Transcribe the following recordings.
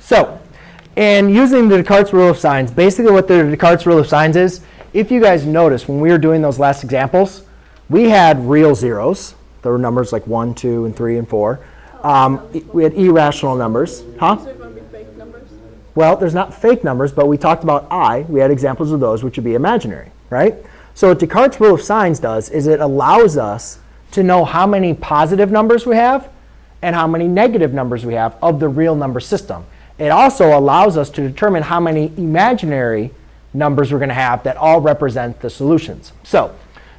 So, in using the Descartes Rule of Signs, basically what the Descartes Rule of Signs is, if you guys notice when we were doing those last examples, we had real zeros. There were numbers like 1, 2, and 3, and 4. We had irrational numbers. Huh? Is there going to be fake numbers? Well, there's not fake numbers, but we talked about I. We had examples of those, which would be imaginary, right? So what Descartes' Rule of Signs does is it allows us to know how many positive numbers we have and how many negative numbers we have of the real number system. It also allows us to determine how many imaginary numbers we're going to have that all represent the solutions. So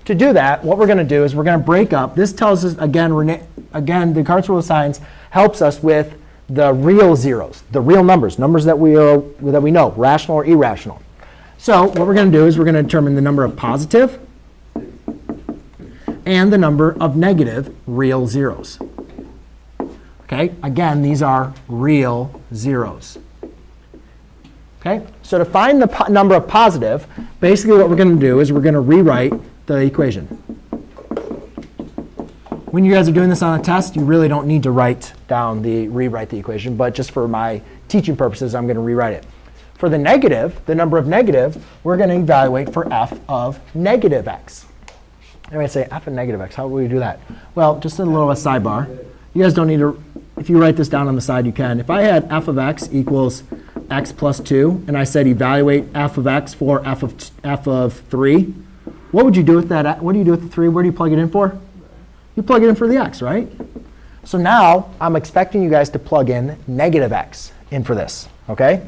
to do that, what we're going to do is we're going to break up. This tells us, again, the Descartes Rule of Signs helps us with the real zeros, the real numbers, numbers that we know, rational or irrational. So what we're going to do is we're going to determine the number of positive and the number of negative real zeros. Okay, again, these are real zeros. Okay, so to find the number of positive, basically what we're going to do is we're going to rewrite the equation. When you guys are doing this on a test, you really don't need to rewrite the equation, but just for my teaching purposes, I'm going to rewrite it. For the negative, the number of negative, we're going to evaluate for f of negative x. I might say f of negative x. How would we do that? Well, just a little sidebar. You guys don't need to, if you write this down on the side, you can. If I had f of x equals x plus 2, and I said evaluate f of x for f of 3, what would you do with that? What do you do with the 3? Where do you plug it in for? You plug it in for the x, right? So now I'm expecting you guys to plug in negative x in for this, OK?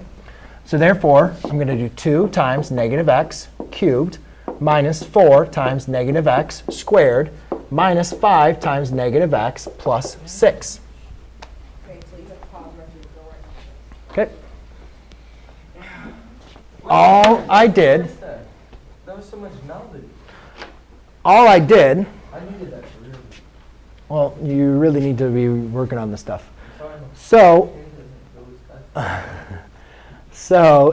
So therefore, I'm going to do 2 times negative x cubed minus 4 times negative x squared minus 5 times negative x plus 6. Okay, so you have to pause right here to go right now. OK. All I did, That was so much knowledge. all I did, I needed that for real. well, you really need to be working on this stuff. So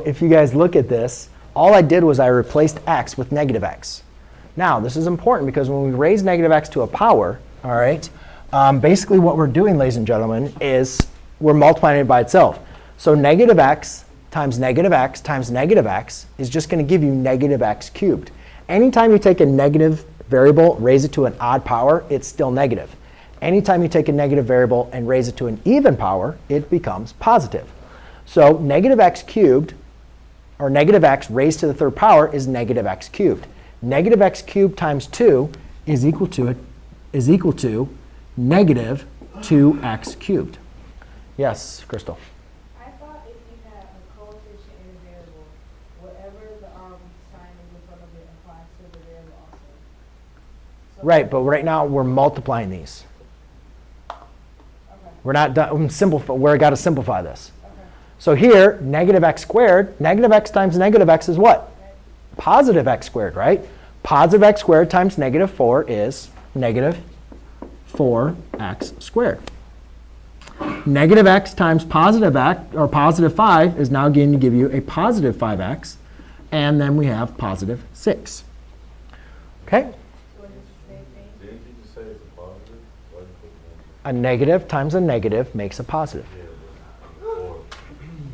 if you guys look at this, all I did was I replaced x with negative x. Now, this is important because when we raise negative x to a power, all right, basically what we're doing, ladies and gentlemen, is we're multiplying it by itself. So negative x times negative x times negative x is just going to give you negative x cubed. Anytime you take a negative variable, raise it to an odd power, it's still negative. Anytime you take a negative variable and raise it to an even power, it becomes positive. So negative x cubed, or negative x raised to the third power, is negative x cubed. Negative x cubed times 2 is equal to negative 2x cubed. Yes, Crystal? I thought if you had a coefficient in a variable, whatever the sign is in front of it applies to the variable also. So Right, but right now we're multiplying these. Okay. We're not done. We've got to simplify this. Okay. So here, negative x squared, negative x times negative x is what? Positive x squared, right? Positive x squared times negative 4 is negative 4x squared. Negative x times positive x, or positive 5, is now going to give you a positive 5x. And then we have positive 6. OK? So it's the same thing? Didn't you just say it's a positive? Why did you put A negative times a negative makes a positive. or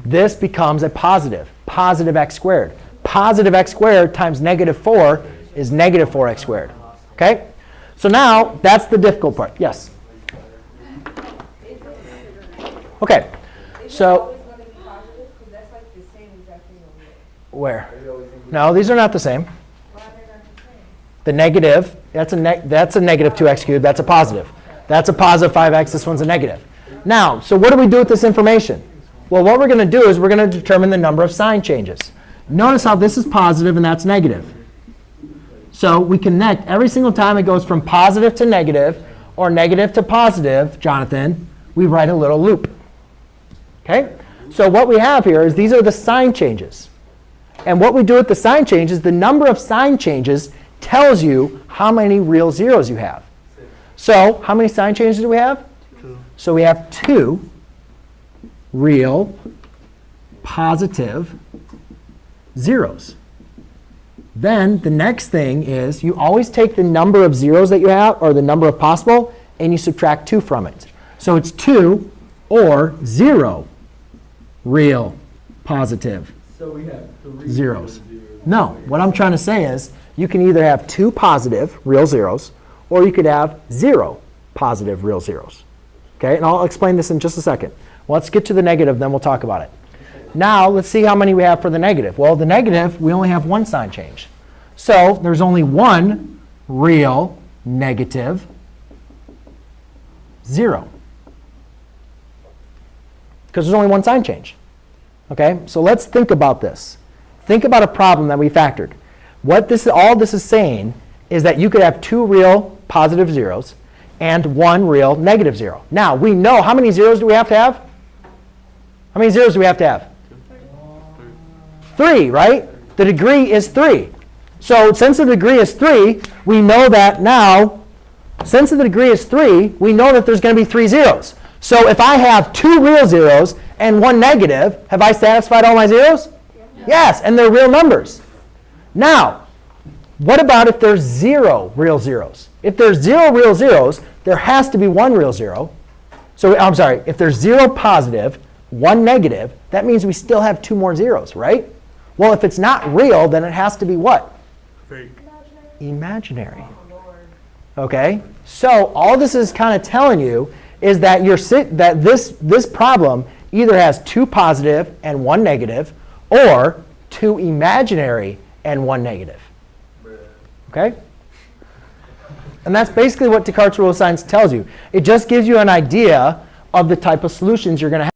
This becomes a positive, positive x squared. Positive x squared times negative 4 is negative 4x squared. OK? So now that's the difficult part. Yes? OK. Is it So always going to be positive? Because that's like the same exact thing over there. where? No, these are not the same. Why are they not the same? The negative, that's a negative 2x cubed. That's a positive. That's a positive 5x. This one's a negative. Now, so what do we do with this information? Well, what we're going to do is we're going to determine the number of sign changes. Notice how this is positive and that's negative. So we connect every single time it goes from positive to negative or negative to positive, Jonathan, we write a little loop. OK? So what we have here is these are the sign changes. And what we do with the sign changes, the number of sign changes tells you how many real zeros you have. So how many sign changes do we have? 2. So we have 2 real positive zeros. Then the next thing is you always take the number of zeros that you have, or the number of possible, and you subtract 2 from it. So it's 2 or 0 real positive So we have 3 zeros. real zeros. No, what I'm trying to say is you can either have 2 positive real zeros, or you could have 0 positive real zeros. Okay, and I'll explain this in just a second. Let's get to the negative, then we'll talk about it. Now, let's see how many we have for the negative. Well, the negative, we only have one sign change. So there's only one real negative 0. Because there's only one sign change. Okay, so let's think about this. Think about a problem that we factored. All this is saying is that you could have 2 real positive zeros and 1 real negative 0. Now, we know how many zeros do we have to have? How many zeros do we have to have? 3, right? The degree is 3. So since the degree is 3, we know that now, since the degree is 3, we know that there's going to be 3 zeros. So if I have 2 real zeros and 1 negative, have I satisfied all my zeros? Yes, and they're real numbers. Now, what about if there's 0 real zeros? If there's 0 real zeros, there has to be 1 real zero. So I'm sorry, if there's 0 positive, 1 negative, that means we still have 2 more zeros, right? Well, if it's not real, then it has to be what? Fake. Imaginary. Okay? So all this is kind of telling you is that this problem either has 2 positive and 1 negative, or 2 imaginary and 1 negative. Okay? And that's basically what Descartes' Rule of Signs tells you. It just gives you an idea of the type of solutions you're going to have.